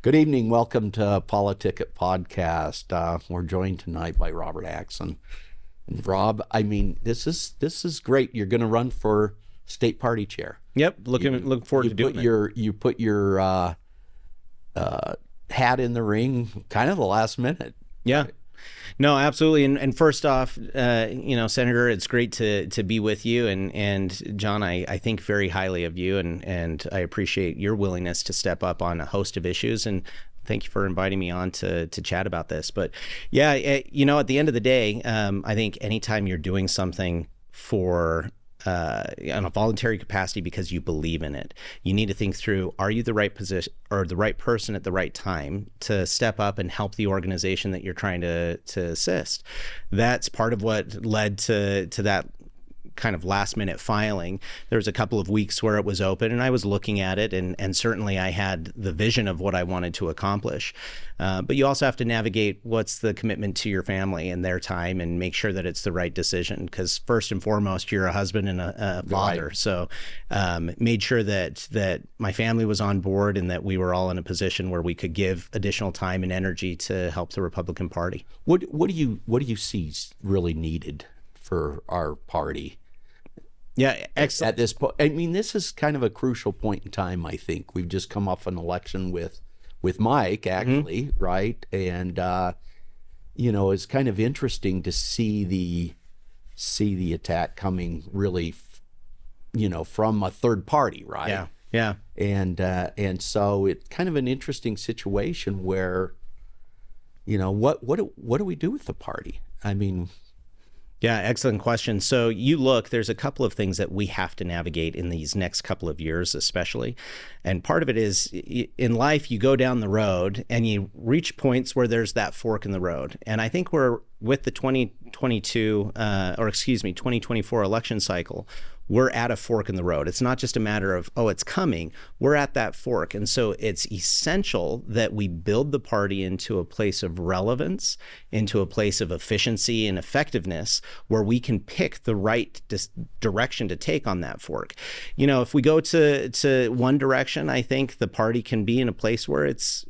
Good evening. Welcome to PoliticIt podcast. We're joined tonight by Rob Axson. And Rob, I mean, this is great. You're going to run for state party chair. Yep, looking forward to doing it. You put your hat in the ring, kind of the last minute. Yeah. Right? No, absolutely. And first off, Senator, it's great to be with you. And John, I think very highly of you, and I appreciate your willingness to step up on a host of issues. And thank you for inviting me on to chat about this. But yeah, at the end of the day, I think anytime you're doing something for on a voluntary capacity because you believe in it, you need to think through, are you the right position or the right person at the right time to step up and help the organization that you're trying to assist? That's part of what led to that kind of last minute filing. There was a couple of weeks where it was open and I was looking at it, and certainly I had the vision of what I wanted to accomplish. But you also have to navigate what's the commitment to your family and their time and make sure that it's the right decision, because first and foremost, you're a husband and a father. Right. So made sure that my family was on board and that we were all in a position where we could give additional time and energy to help the Republican Party. What do you see really needed for our party? Yeah, excellent. At this point, I mean, this is kind of a crucial point in time. I think we've just come off an election with Mike, actually, right? And it's kind of interesting to see the attack coming really, from a third party, right? Yeah. And so it's kind of an interesting situation where, what do we do with the party? I mean. Yeah, excellent question. So there's a couple of things that we have to navigate in these next couple of years, especially. And part of it is in life, you go down the road and you reach points where there's that fork in the road. And I think we're with the 2024 election cycle, we're at a fork in the road. It's not just a matter of, it's coming. We're at that fork. And so it's essential that we build the party into a place of relevance, into a place of efficiency and effectiveness, where we can pick the right direction to take on that fork. If we go to one direction, I think the party can be in a place where it's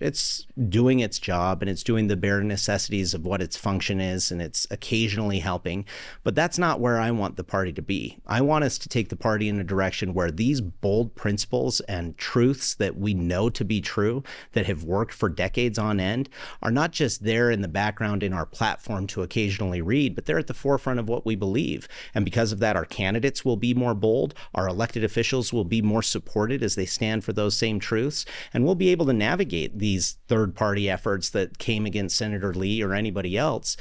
doing its job and it's doing the bare necessities of what its function is, and it's occasionally helping. But that's not where I want the party to be. I want us to take the party in a direction where these bold principles and truths that we know to be true, that have worked for decades on end, are not just there in the background in our platform to occasionally read, but they're at the forefront of what we believe. And because of that, our candidates will be more bold, our elected officials will be more supported as they stand for those same truths, and we'll be able to navigate these third-party efforts that came against Senator Lee or anybody else.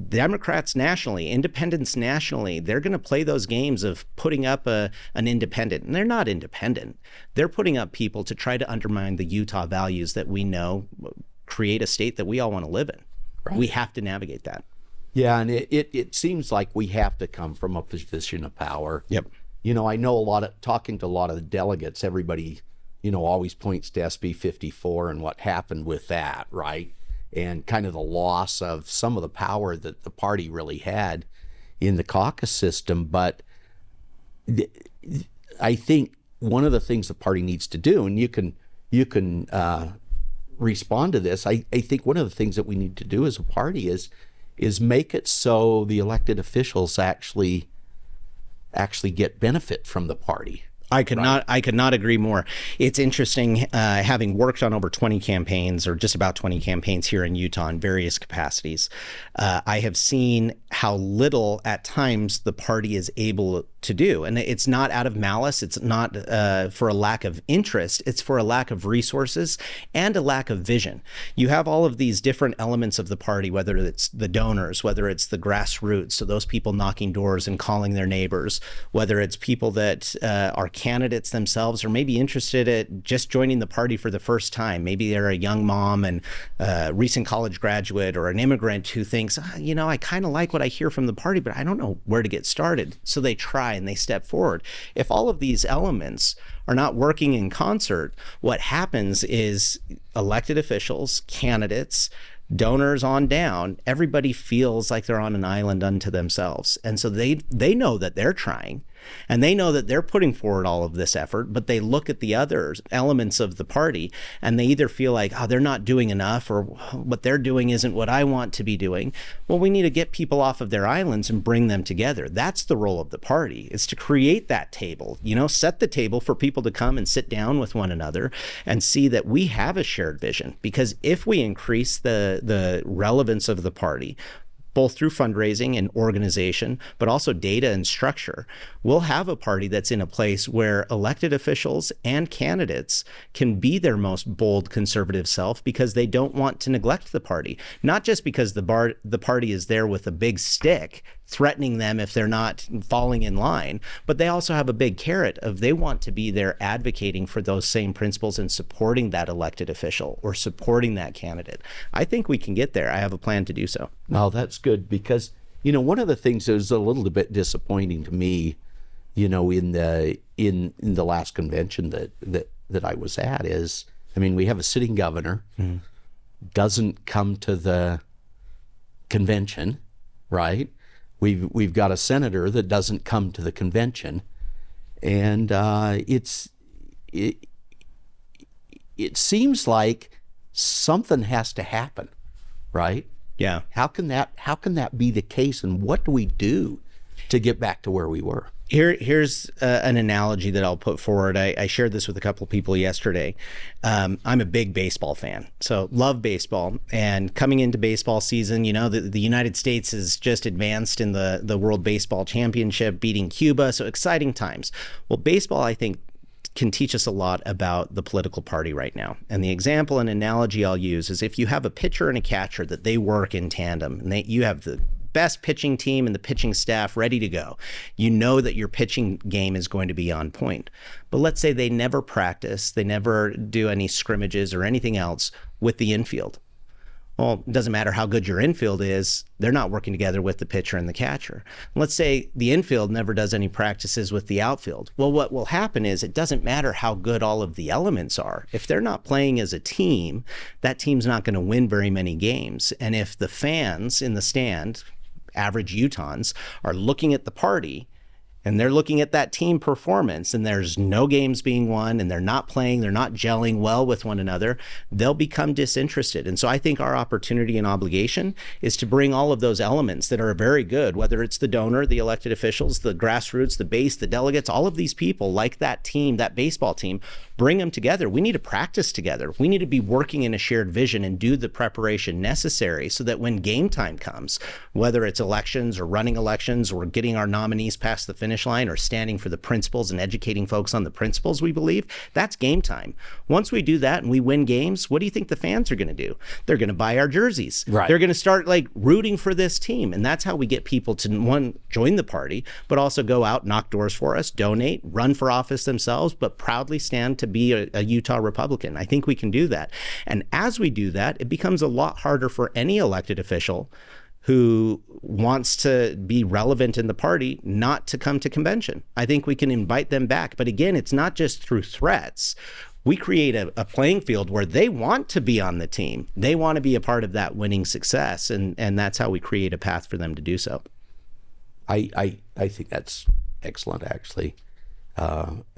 Democrats nationally, independents nationally, they're going to play those games of putting up an independent. And they're not independent. They're putting up people to try to undermine the Utah values that we know create a state that we all want to live in. Right. We have to navigate that. Yeah, and it seems like we have to come from a position of power. Yep. I know talking to a lot of the delegates, everybody, always points to SB 54 and what happened with that, right? And kind of the loss of some of the power that the party really had in the caucus system. But I think one of the things the party needs to do, and you can respond to this, I think one of the things that we need to do as a party is make it so the elected officials actually get benefit from the party. I could not agree more. It's interesting, having worked on over 20 campaigns, or just about 20 campaigns here in Utah in various capacities, I have seen how little at times the party is able to do. And it's not out of malice. It's not for a lack of interest. It's for a lack of resources and a lack of vision. You have all of these different elements of the party, whether it's the donors, whether it's the grassroots, so those people knocking doors and calling their neighbors, whether it's people that are candidates themselves or maybe interested at just joining the party for the first time. Maybe they're a young mom and a recent college graduate, or an immigrant who thinks, I kind of like what I hear from the party, but I don't know where to get started. So they try and they step forward. If all of these elements are not working in concert, what happens is elected officials, candidates, donors on down, everybody feels like they're on an island unto themselves. And so they know that they're trying, And they know that they're putting forward all of this effort, but they look at the other elements of the party and they either feel like, oh, they're not doing enough, or what they're doing isn't what I want to be doing. Well, we need to get people off of their islands and bring them together. That's the role of the party, is to create that table, set the table for people to come and sit down with one another and see that we have a shared vision. Because if we increase the relevance of the party, both through fundraising and organization, but also data and structure, we'll have a party that's in a place where elected officials and candidates can be their most bold conservative self because they don't want to neglect the party. Not just because the party is there with a big stick threatening them if they're not falling in line, but they also have a big carrot of they want to be there advocating for those same principles and supporting that elected official or supporting that candidate. I think we can get there. I have a plan to do so. Well, that's good because, one of the things that was a little bit disappointing to me, in the last convention that I was at is, we have a sitting governor, doesn't come to the convention, right? We've got a senator that doesn't come to the convention, and it seems like something has to happen, right? Yeah. How can that be the case, and what do we do to get back to where we were? Here's an analogy that I'll put forward. I shared this with a couple of people yesterday. I'm a big baseball fan, so love baseball. And coming into baseball season, the United States has just advanced in the World Baseball Championship, beating Cuba. So exciting times. Well, baseball, I think, can teach us a lot about the political party right now. And the example and analogy I'll use is if you have a pitcher and a catcher that they work in tandem, and you have the best pitching team and the pitching staff ready to go. You know that your pitching game is going to be on point. But let's say they never practice, they never do any scrimmages or anything else with the infield. Well, it doesn't matter how good your infield is, they're not working together with the pitcher and the catcher. Let's say the infield never does any practices with the outfield. Well, what will happen is it doesn't matter how good all of the elements are. If they're not playing as a team, that team's not going to win very many games. And if the fans in the stand, average Utahns, are looking at the party and they're looking at that team performance and there's no games being won and they're not playing, they're not gelling well with one another, they'll become disinterested. And so I think our opportunity and obligation is to bring all of those elements that are very good, whether it's the donor, the elected officials, the grassroots, the base, the delegates, all of these people like that team, that baseball team, bring them together. We need to practice together. We need to be working in a shared vision and do the preparation necessary so that when game time comes, whether it's elections or running elections or getting our nominees past the finish line or standing for the principles and educating folks on the principles we believe, that's game time. Once we do that and we win games, what do you think the fans are going to do? They're going to buy our jerseys. Right. They're going to start rooting for this team. And that's how we get people to, one, join the party, but also go out, knock doors for us, donate, run for office themselves, but proudly stand to be a Utah Republican. I think we can do that. And as we do that, it becomes a lot harder for any elected official who wants to be relevant in the party not to come to convention. I think we can invite them back. But again, it's not just through threats. We create a playing field where they want to be on the team. They want to be a part of that winning success. And that's how we create a path for them to do so. I think that's excellent, actually.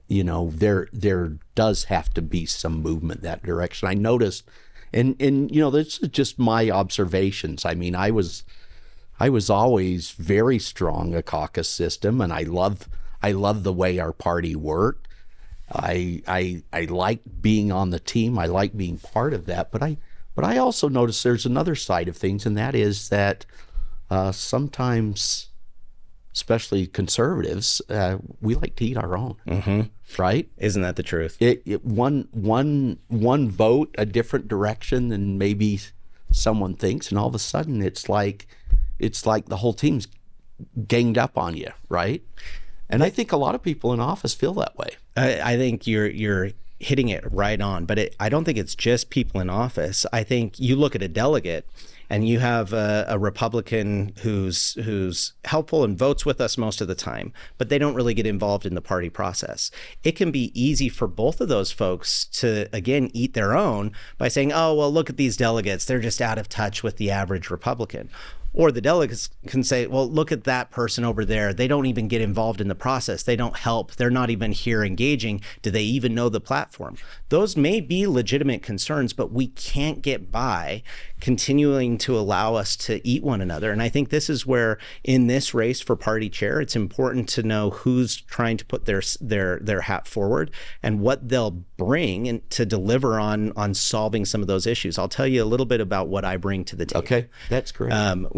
There does have to be some movement that direction. I noticed, and this is just my observations. I mean, I was always very strong a caucus system, and I love the way our party worked. I like being on the team. I like being part of that. But I also notice there's another side of things, and that is that sometimes, especially conservatives, we like to eat our own. Mm-hmm. Right? Isn't that the truth? One vote a different direction than maybe someone thinks, and all of a sudden it's like the whole team's ganged up on you, right? And I think a lot of people in office feel that way. I think you're hitting it right on, but I don't think it's just people in office. I think you look at a delegate and you have a Republican who's helpful and votes with us most of the time, but they don't really get involved in the party process. It can be easy for both of those folks to, again, eat their own by saying, oh, well, look at these delegates. They're just out of touch with the average Republican. Or the delegates can say, well, look at that person over there. They don't even get involved in the process. They don't help. They're not even here engaging. Do they even know the platform? Those may be legitimate concerns, but we can't get by continuing to allow us to eat one another. And I think this is where, in this race for party chair, it's important to know who's trying to put their hat forward and what they'll bring and to deliver on solving some of those issues. I'll tell you a little bit about what I bring to the table. Okay, that's great.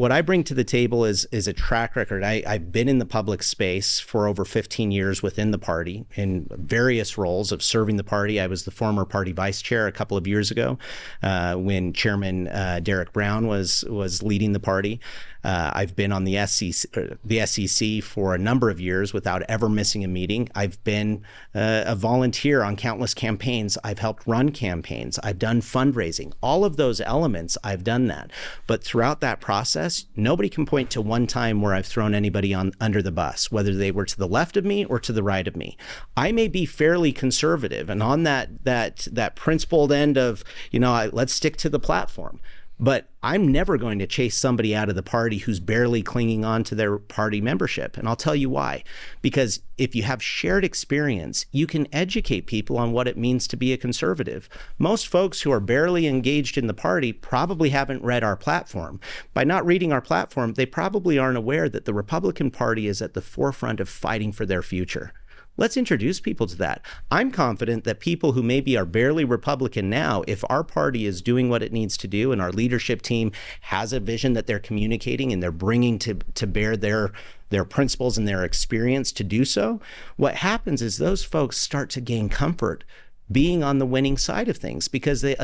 What I bring to the table is a track record. I've been in the public space for over 15 years within the party in various roles of serving the party. I was the former party vice chair a couple of years ago when Chairman Derek Brown was leading the party. I've been on the SEC for a number of years without ever missing a meeting. I've been a volunteer on countless campaigns. I've helped run campaigns. I've done fundraising. All of those elements, I've done that. But throughout that process, nobody can point to one time where I've thrown anybody under the bus, whether they were to the left of me or to the right of me. I may be fairly conservative and on that principled end of, let's stick to the platform. But I'm never going to chase somebody out of the party who's barely clinging on to their party membership. And I'll tell you why. Because if you have shared experience, you can educate people on what it means to be a conservative. Most folks who are barely engaged in the party probably haven't read our platform. By not reading our platform, they probably aren't aware that the Republican Party is at the forefront of fighting for their future. Let's introduce people to that. I'm confident that people who maybe are barely Republican now, if our party is doing what it needs to do and our leadership team has a vision that they're communicating and they're bringing to bear their principles and their experience to do so, what happens is those folks start to gain comfort being on the winning side of things because they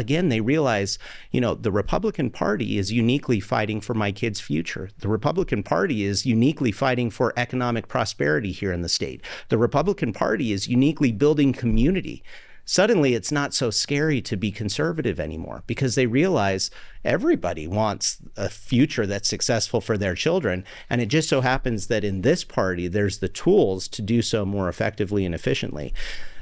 realize, the Republican Party is uniquely fighting for my kids' future. The Republican Party is uniquely fighting for economic prosperity here in the state. The Republican Party is uniquely building community. Suddenly, it's not so scary to be conservative anymore because they realize everybody wants a future that's successful for their children. And it just so happens that in this party, there's the tools to do so more effectively and efficiently.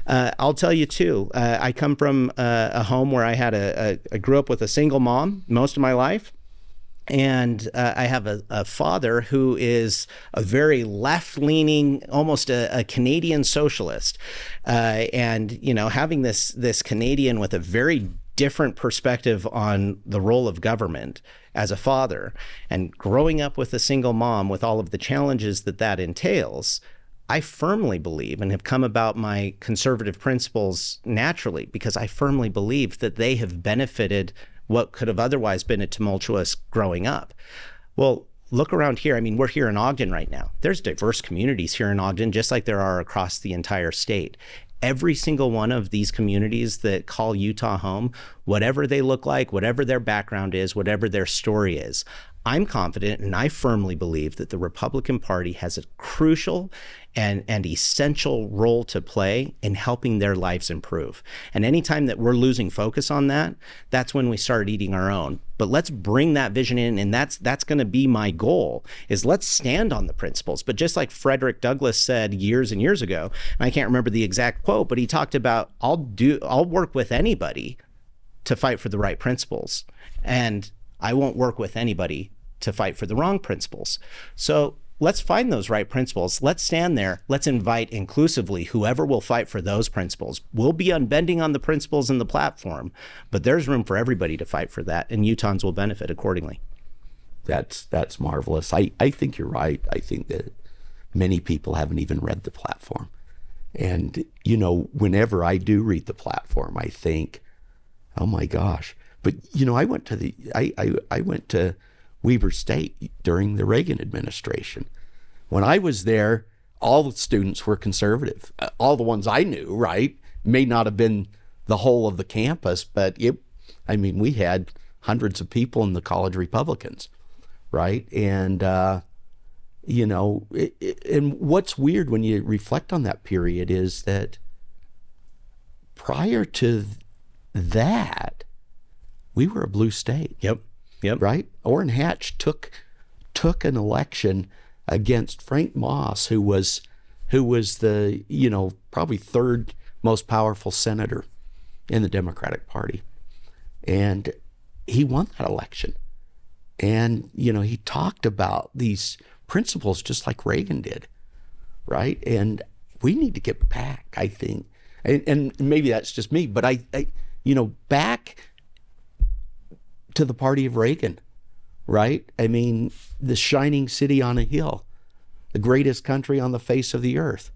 I'll tell you too, I come from a home where I grew up with a single mom most of my life. And I have a father who is a very left-leaning, almost a Canadian socialist. And, having this Canadian with a very different perspective on the role of government as a father and growing up with a single mom with all of the challenges that entails, I firmly believe and have come about my conservative principles naturally because I firmly believe that they have benefited what could have otherwise been a tumultuous growing up. Well, look around here. I mean, we're here in Ogden right now. There's diverse communities here in Ogden, just like there are across the entire state. Every single one of these communities that call Utah home, whatever they look like, whatever their background is, whatever their story is, I'm confident and I firmly believe that the Republican Party has a crucial and essential role to play in helping their lives improve. And anytime that we're losing focus on that, that's when we start eating our own. But let's bring that vision in, and that's going to be my goal, is let's stand on the principles. But just like Frederick Douglass said years and years ago, and I can't remember the exact quote, but he talked about, I'll work with anybody to fight for the right principles. And I won't work with anybody to fight for the wrong principles. So let's find those right principles. Let's stand there. Let's invite inclusively whoever will fight for those principles. We'll be unbending on the principles and the platform, but there's room for everybody to fight for that, and Utahns will benefit accordingly. That's marvelous. I think you're right. I think that many people haven't even read the platform. And, whenever I do read the platform, I think, oh my gosh. But, I went to Weber State during the Reagan administration. When I was there, all the students were conservative. All the ones I knew, right? May not have been the whole of the campus, but we had hundreds of people in the college Republicans, right? And, and what's weird when you reflect on that period is that prior to that, we were a blue state. Yep. Right? Orrin Hatch took an election against Frank Moss, who was the, probably third most powerful senator in the Democratic Party. And he won that election. And, he talked about these principles just like Reagan did, right? And we need to get back, I think. And maybe that's just me, but I back to the party of Reagan, right? I mean, the shining city on a hill, the greatest country on the face of the earth.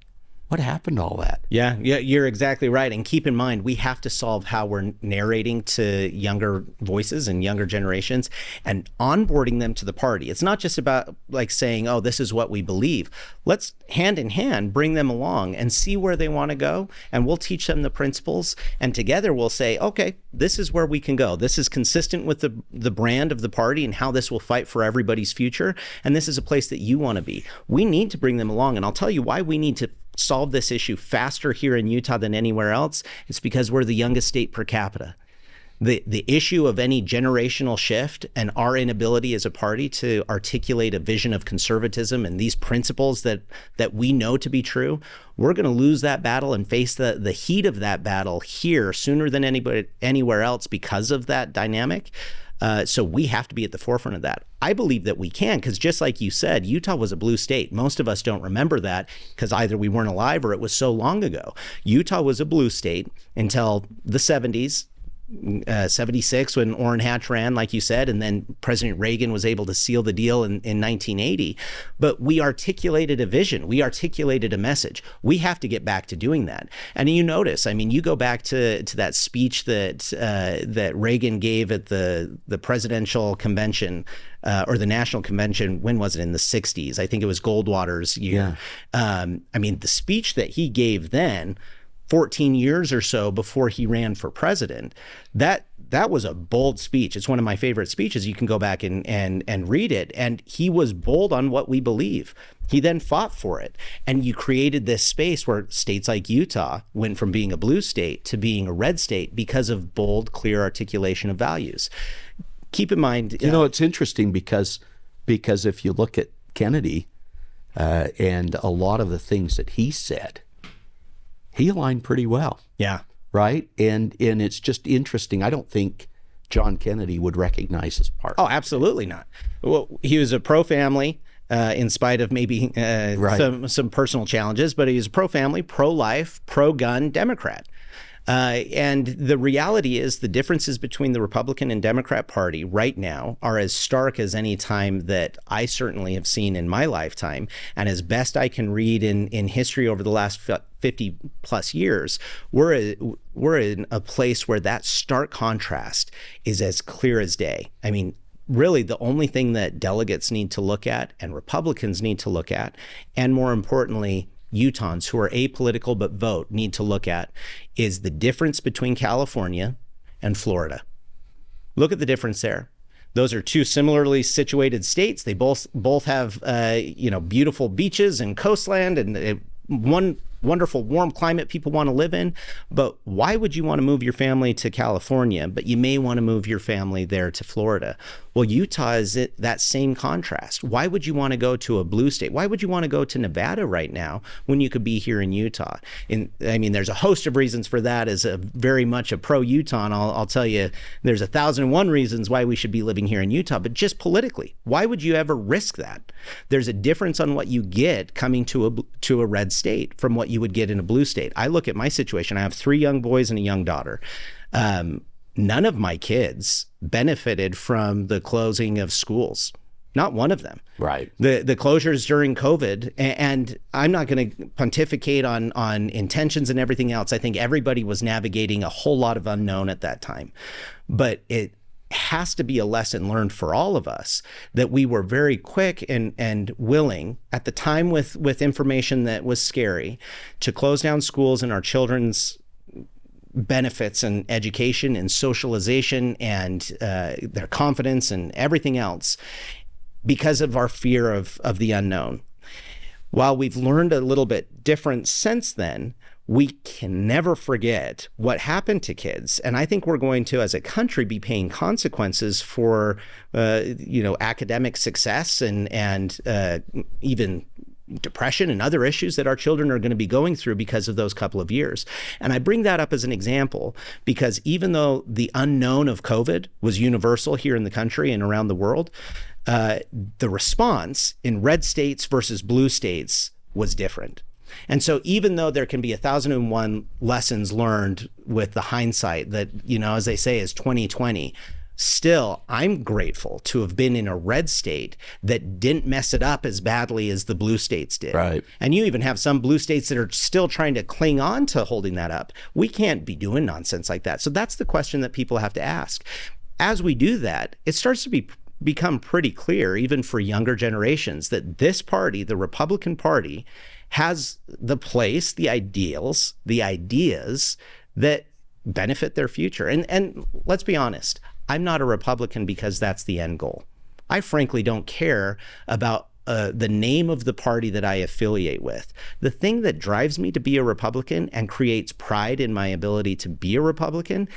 What happened to all that? Yeah, you're exactly right. And keep in mind, we have to solve how we're narrating to younger voices and younger generations and onboarding them to the party. It's not just about like saying, oh, this is what we believe. Let's hand in hand bring them along and see where they want to go. And we'll teach them the principles. And together we'll say, okay, this is where we can go. This is consistent with the brand of the party and how this will fight for everybody's future. And this is a place that you want to be. We need to bring them along. And I'll tell you why we need to solve this issue faster here in Utah than anywhere else. It's because we're the youngest state per capita. The issue of any generational shift and our inability as a party to articulate a vision of conservatism and these principles that we know to be true, we're going to lose that battle and face the heat of that battle here sooner than anywhere else because of that dynamic. So we have to be at the forefront of that. I believe that we can, because just like you said, Utah was a blue state. Most of us don't remember that because either we weren't alive or it was so long ago. Utah was a blue state until the 70s. 76 when Orrin Hatch ran, like you said, and then President Reagan was able to seal the deal in 1980. But we articulated a vision. We articulated a message. We have to get back to doing that. And you notice, I mean, you go back to that speech that Reagan gave at the presidential convention or the national convention. When was it? In the 60s. I think it was Goldwater's year. Yeah. I mean, the speech that he gave then, 14 years or so before he ran for president, that was a bold speech. It's one of my favorite speeches. You can go back and read it. And he was bold on what we believe. He then fought for it. And you created this space where states like Utah went from being a blue state to being a red state because of bold, clear articulation of values. Keep in mind, it's interesting because if you look at Kennedy and a lot of the things that he said, he aligned pretty well. Yeah. Right? And it's just interesting. I don't think John Kennedy would recognize his party. Oh, absolutely not. Well, he was a pro-family, in spite of maybe some personal challenges, but he was a pro-family, pro-life, pro-gun Democrat. And the reality is the differences between the Republican and Democrat Party right now are as stark as any time that I certainly have seen in my lifetime. And as best I can read in history over the last 50 plus years, we're in a place where that stark contrast is as clear as day. I mean, really the only thing that delegates need to look at and Republicans need to look at, and more importantly, Utahns who are apolitical but vote need to look at, is the difference between California and Florida. Look at the difference there. Those are two similarly situated states. They both have beautiful beaches and coastland and one wonderful warm climate people want to live in. But why would you want to move your family to California, but you may want to move your family there to Florida? Well, Utah is that same contrast. Why would you want to go to a blue state? Why would you want to go to Nevada right now when you could be here in Utah? There's a host of reasons for that. As a very much a pro-Utah, and I'll tell you, there's 1,001 reasons why we should be living here in Utah. But just politically, why would you ever risk that? There's a difference on what you get coming to a red state from what you would get in a blue state. I look at my situation. I have 3 young boys and a young daughter. None of my kids benefited from the closing of schools. Not one of them. Right. The closures during COVID, and I'm not going to pontificate on intentions and everything else. I think everybody was navigating a whole lot of unknown at that time. But it has to be a lesson learned for all of us that we were very quick and willing at the time with information that was scary to close down schools and our children's benefits and education and socialization and their confidence and everything else because of our fear of the unknown. While we've learned a little bit different since then, we can never forget what happened to kids. And I think we're going to, as a country, be paying consequences for, academic success and even depression and other issues that our children are going to be going through because of those couple of years. And I bring that up as an example because even though the unknown of COVID was universal here in the country and around the world, the response in red states versus blue states was different. And so even though there can be 1,001 lessons learned with the hindsight that, as they say, is 2020, still, I'm grateful to have been in a red state that didn't mess it up as badly as the blue states did. Right. And you even have some blue states that are still trying to cling on to holding that up. We can't be doing nonsense like that. So that's the question that people have to ask. As we do that, it starts to become pretty clear, even for younger generations, that this party, the Republican Party, has the place, the ideals, the ideas that benefit their future. And let's be honest, I'm not a Republican because that's the end goal. I frankly don't care about the name of the party that I affiliate with. The thing that drives me to be a Republican and creates pride in my ability to be a Republican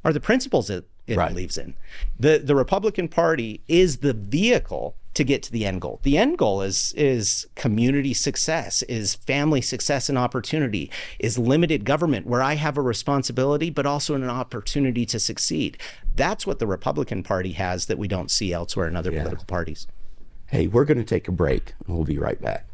are the principles that it Right. believes in. The Republican Party is the vehicle to get to the end goal. The end goal is community success, is family success and opportunity, is limited government where I have a responsibility, but also an opportunity to succeed. That's what the Republican Party has that we don't see elsewhere in other political parties. Hey, we're going to take a break, and we'll be right back.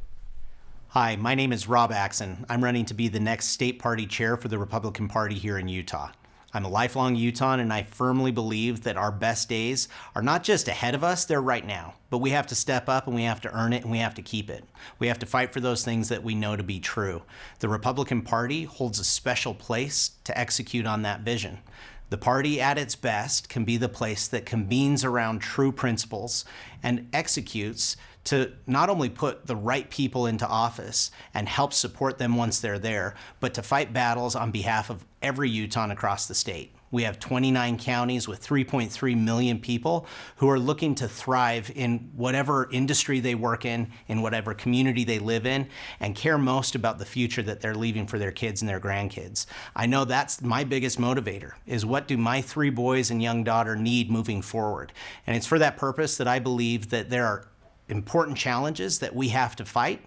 Hi, my name is Rob Axson. I'm running to be the next state party chair for the Republican Party here in Utah. I'm a lifelong Utahn, and I firmly believe that our best days are not just ahead of us, they're right now. But we have to step up, and we have to earn it, and we have to keep it. We have to fight for those things that we know to be true. The Republican Party holds a special place to execute on that vision. The party at its best can be the place that convenes around true principles and executes to not only put the right people into office and help support them once they're there, but to fight battles on behalf of every Utahn across the state. We have 29 counties with 3.3 million people who are looking to thrive in whatever industry they work in whatever community they live in, and care most about the future that they're leaving for their kids and their grandkids. I know that's my biggest motivator, is what do my 3 boys and young daughter need moving forward? And it's for that purpose that I believe that there are important challenges that we have to fight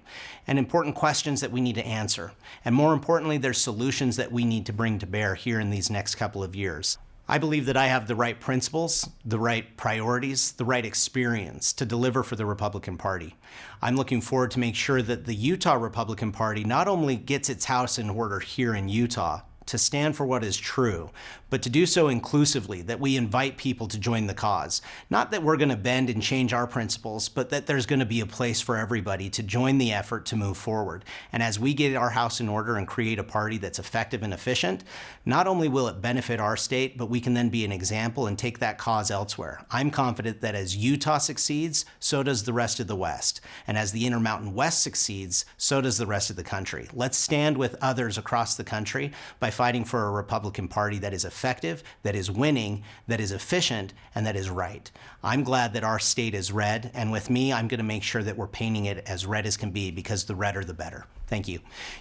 and important questions that we need to answer. And more importantly, there's solutions that we need to bring to bear here in these next couple of years. I believe that I have the right principles, the right priorities, the right experience to deliver for the Republican Party. I'm looking forward to make sure that the Utah Republican Party not only gets its house in order here in Utah, to stand for what is true, but to do so inclusively, that we invite people to join the cause. Not that we're going to bend and change our principles, but that there's going to be a place for everybody to join the effort to move forward. And as we get our house in order and create a party that's effective and efficient, not only will it benefit our state, but we can then be an example and take that cause elsewhere. I'm confident that as Utah succeeds, so does the rest of the West. And as the Intermountain West succeeds, so does the rest of the country. Let's stand with others across the country by fighting for a Republican Party that is effective, that is winning, that is efficient, and that is right. I'm glad that our state is red, and with me, I'm going to make sure that we're painting it as red as can be, because the redder the better. Thank you.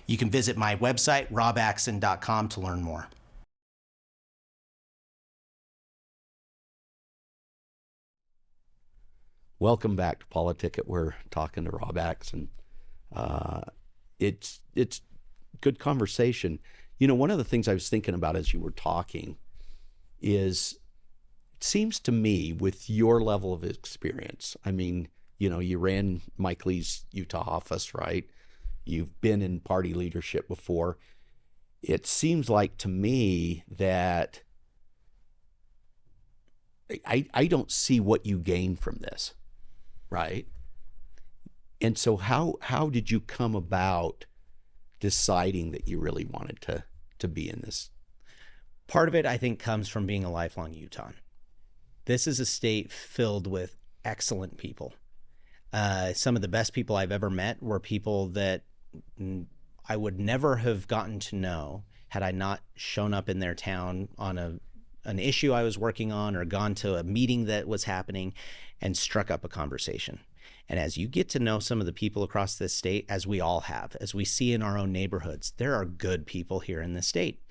You can visit my website, robaxson.com, to learn more. Welcome back to PoliticIt. We're talking to Rob Axson. It's good conversation. You know, one of the things I was thinking about as you were talking is, it seems to me, with your level of experience, I mean, you know, you ran Mike Lee's Utah office, right? You've been in party leadership before. It seems like to me that I don't see what you gain from this, right? And so how did you come about deciding that you really wanted to be in this? Part of it, I think, comes from being a lifelong Utahn. This is a state filled with excellent people. Some of the best people I've ever met were people that I would never have gotten to know had I not shown up in their town on an issue I was working on, or gone to a meeting that was happening and struck up a conversation. And as you get to know some of the people across this state, as we all have, as we see in our own neighborhoods, there are good people here in this state.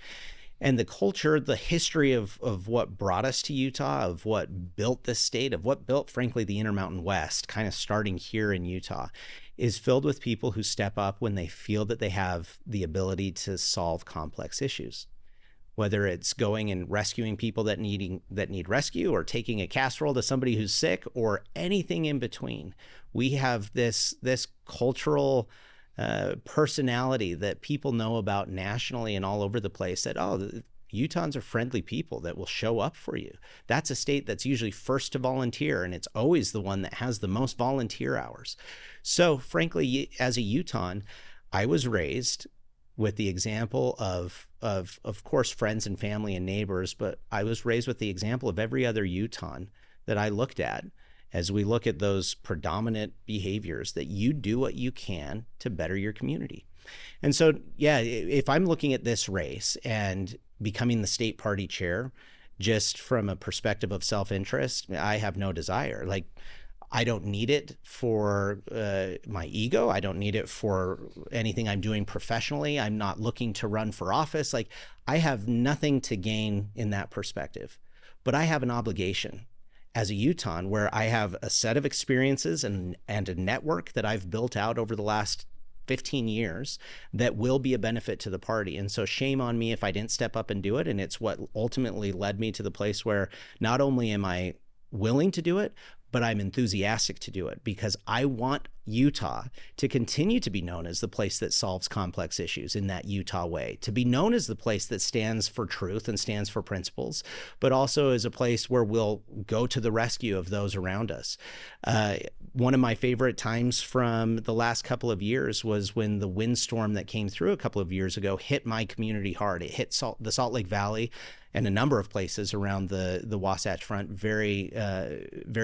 And the culture, the history of what brought us to Utah, of what built this state, of what built, frankly, the Intermountain West, kind of starting here in Utah, is filled with people who step up when they feel that they have the ability to solve complex issues. Whether it's going and rescuing people that need rescue, or taking a casserole to somebody who's sick, or anything in between. We have this cultural personality that people know about nationally and all over the place, that, Utahns are friendly people that will show up for you. That's a state that's usually first to volunteer, and it's always the one that has the most volunteer hours. So frankly, as a Utahn, I was raised with the example of course, friends and family and neighbors, but I was raised with the example of every other Utahn that I looked at, as we look at those predominant behaviors, that you do what you can to better your community. And so, yeah, if I'm looking at this race and becoming the state party chair, just from a perspective of self-interest, I have no desire. Like, I don't need it for my ego. I don't need it for anything I'm doing professionally. I'm not looking to run for office. Like, I have nothing to gain in that perspective, but I have an obligation as a Utahn, where I have a set of experiences and a network that I've built out over the last 15 years that will be a benefit to the party. And so shame on me if I didn't step up and do it. And it's what ultimately led me to the place where not only am I willing to do it, but I'm enthusiastic to do it, because I want Utah to continue to be known as the place that solves complex issues in that Utah way, to be known as the place that stands for truth and stands for principles, but also as a place where we'll go to the rescue of those around us. One of my favorite times from the last couple of years was when the windstorm that came through a couple of years ago hit my community hard. It hit the Salt Lake Valley and a number of places around the Wasatch Front very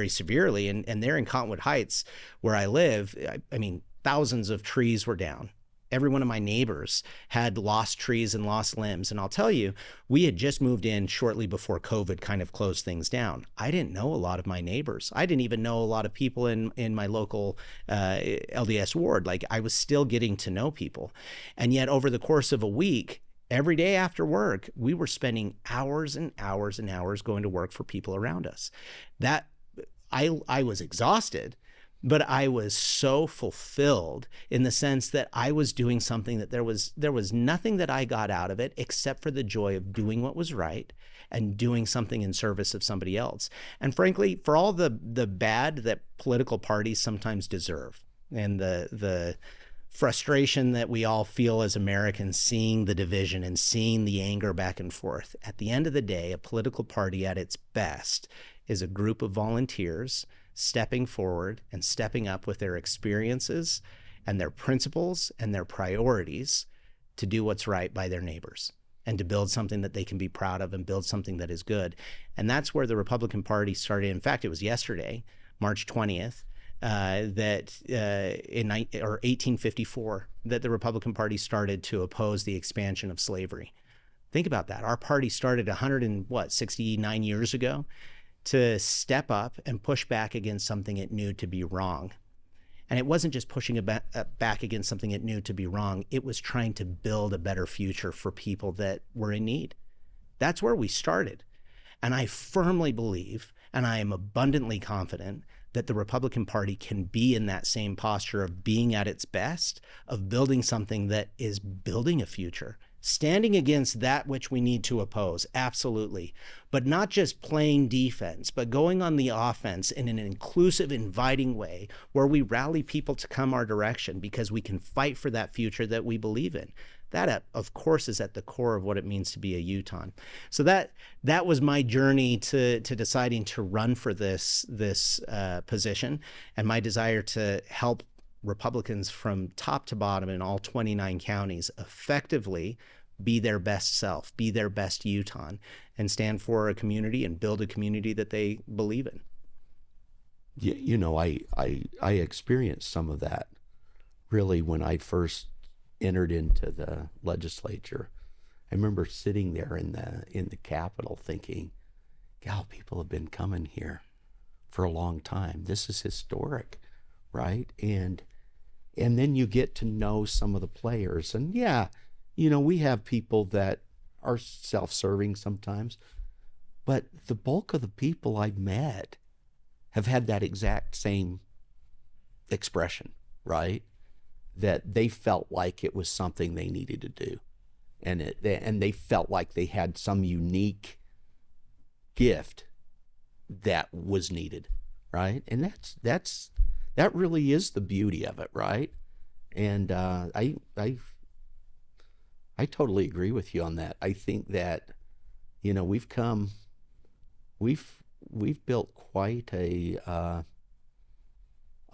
severely. And there in Cottonwood Heights, where I live, I mean, thousands of trees were down. Every one of my neighbors had lost trees and lost limbs. And I'll tell you, we had just moved in shortly before COVID kind of closed things down. I didn't know a lot of my neighbors. I didn't even know a lot of people in my local LDS ward. Like, I was still getting to know people. And yet over the course of a week, every day after work, we were spending hours and hours and hours going to work for people around us. That I was exhausted, but I was so fulfilled in the sense that I was doing something that there was nothing that I got out of it except for the joy of doing what was right and doing something in service of somebody else. And frankly, for all the bad that political parties sometimes deserve, and the frustration that we all feel as Americans, seeing the division and seeing the anger back and forth. At the end of the day, a political party at its best is a group of volunteers stepping forward and stepping up with their experiences and their principles and their priorities to do what's right by their neighbors and to build something that they can be proud of and build something that is good. And that's where the Republican Party started. In fact, it was yesterday, March 20th, that in 1854, that the Republican Party started to oppose the expansion of slavery. Think about that. Our party started 69 years ago to step up and push back against something it knew to be wrong. And it wasn't just pushing back against something it knew to be wrong. It was trying to build a better future for people that were in need. That's where we started. And I firmly believe, and I am abundantly confident, that the Republican Party can be in that same posture of being at its best, of building something that is building a future, standing against that which we need to oppose, absolutely, but not just playing defense, but going on the offense in an inclusive, inviting way where we rally people to come our direction because we can fight for that future that we believe in. That, of course, is at the core of what it means to be a Utahn. So that was my journey to deciding to run for this position, and my desire to help Republicans from top to bottom in all 29 counties effectively be their best self, be their best Utahn, and stand for a community and build a community that they believe in. Yeah, you know, I experienced some of that really when I first entered into the legislature. I remember sitting there in the Capitol thinking, God, people have been coming here for a long time. This is historic, right? And then you get to know some of the players. And yeah, you know, we have people that are self-serving sometimes, but the bulk of the people I've met have had that exact same expression, right? That they felt like it was something they needed to do. And they felt like they had some unique gift that was needed, right? And that really is the beauty of it, right? And I totally agree with you on that. I think that, you know, we've built quite a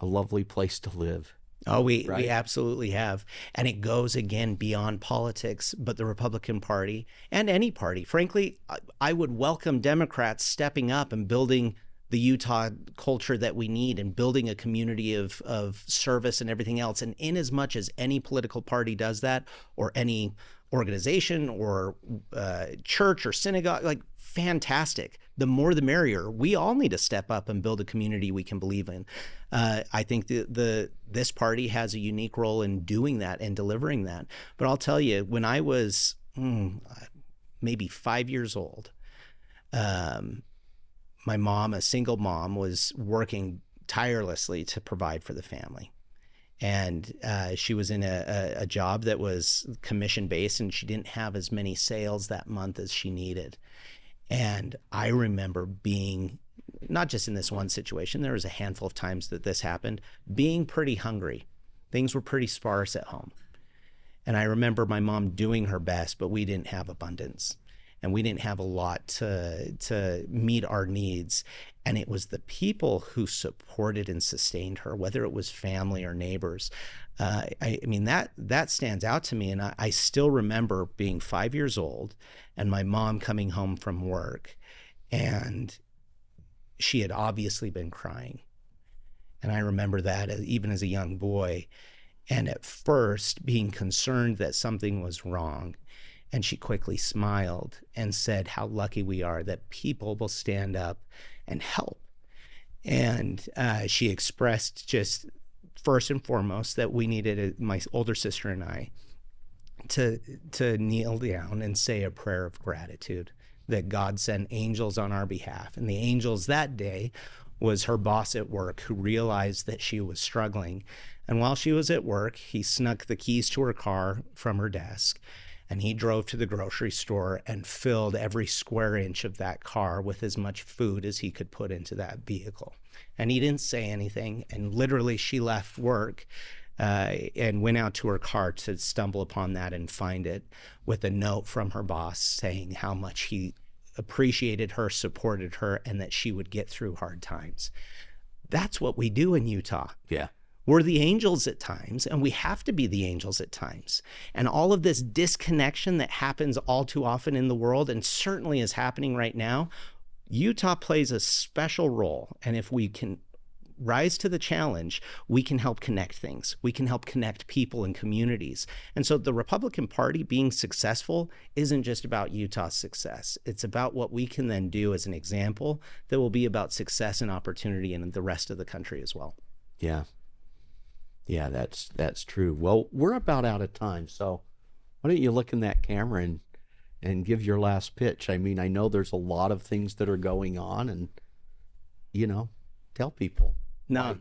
lovely place to live. Oh, we Right? absolutely have. And it goes again beyond politics, but the Republican Party and any party. Frankly, I would welcome Democrats stepping up and building the Utah culture that we need and building a community of service and everything else. And in as much as any political party does that, or any organization or church or synagogue, like, fantastic. The more the merrier. We all need to step up and build a community we can believe in. I think this party has a unique role in doing that and delivering that. But I'll tell you, when I was maybe 5 years old, my mom, a single mom, was working tirelessly to provide for the family. And she was in a job that was commission based, and she didn't have as many sales that month as she needed. And I remember being, not just in this one situation, there was a handful of times that this happened, being pretty hungry. Things were pretty sparse at home. And I remember my mom doing her best, but we didn't have abundance. And we didn't have a lot to meet our needs. And it was the people who supported and sustained her, whether it was family or neighbors. I mean, that stands out to me. And I still remember being 5 years old and my mom coming home from work, and she had obviously been crying. And I remember that even as a young boy. And at first being concerned that something was wrong. And she quickly smiled and said how lucky we are that people will stand up and help. And she expressed, just first and foremost, that we needed, my older sister and I, to kneel down and say a prayer of gratitude that God sent angels on our behalf. And the angels that day was her boss at work, who realized that she was struggling. And while she was at work, he snuck the keys to her car from her desk. And he drove to the grocery store and filled every square inch of that car with as much food as he could put into that vehicle. And he didn't say anything. And literally, she left work and went out to her car to stumble upon that and find it, with a note from her boss saying how much he appreciated her, supported her, and that she would get through hard times. That's what we do in Utah. Yeah. We're the angels at times, and we have to be the angels at times. And all of this disconnection that happens all too often in the world, and certainly is happening right now, Utah plays a special role. And if we can rise to the challenge, we can help connect things. We can help connect people and communities. And so the Republican Party being successful isn't just about Utah's success. It's about what we can then do as an example that will be about success and opportunity in the rest of the country as well. Yeah. Yeah, that's true. Well, we're about out of time, so why don't you look in that camera and give your last pitch? I mean, I know there's a lot of things that are going on, and, you know, tell people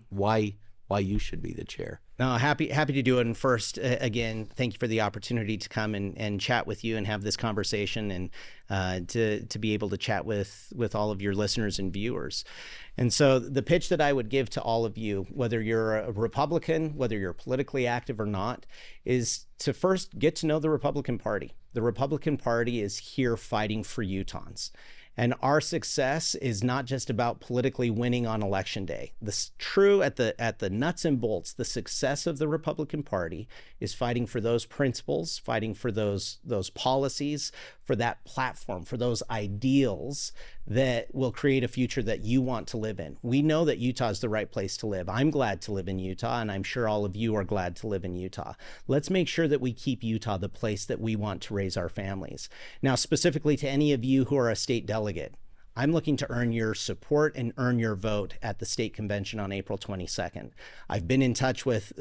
why you should be the chair. No, happy to do it. And first, again, thank you for the opportunity to come and chat with you and have this conversation, and to be able to chat with all of your listeners and viewers. And so the pitch that I would give to all of you, whether you're a Republican, whether you're politically active or not, is to first get to know the Republican Party. The Republican Party is here fighting for Utahns. And our success is not just about politically winning on election day. The true at the nuts and bolts, the success of the Republican Party is fighting for those principles, fighting for those policies, for that platform, for those ideals that will create a future that you want to live in. We know that Utah is the right place to live. I'm glad to live in Utah, and I'm sure all of you are glad to live in Utah. Let's make sure that we keep Utah the place that we want to raise our families. Now, specifically to any of you who are a state delegate, I'm looking to earn your support and earn your vote at the state convention on April 22nd. I've been in touch with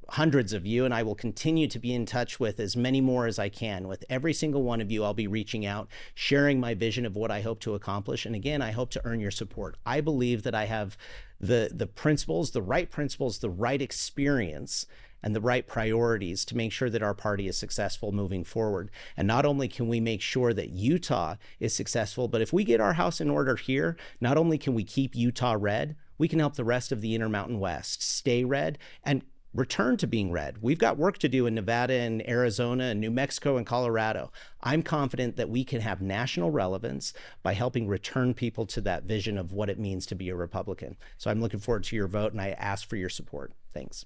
hundreds of you, and I will continue to be in touch with as many more as I can. With every single one of you, I'll be reaching out, sharing my vision of what I hope to accomplish. And again, I hope to earn your support. I believe that I have the principles, the right experience, and the right priorities to make sure that our party is successful moving forward. And not only can we make sure that Utah is successful, but if we get our house in order here, not only can we keep Utah red, we can help the rest of the Intermountain West stay red and return to being red. We've got work to do in Nevada and Arizona and New Mexico and Colorado. I'm confident that we can have national relevance by helping return people to that vision of what it means to be a Republican. So I'm looking forward to your vote, and I ask for your support. Thanks.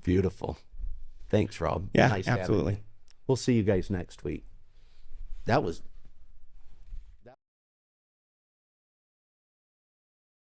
Beautiful. Thanks, Rob. Yeah, nice absolutely. We'll see you guys next week. That was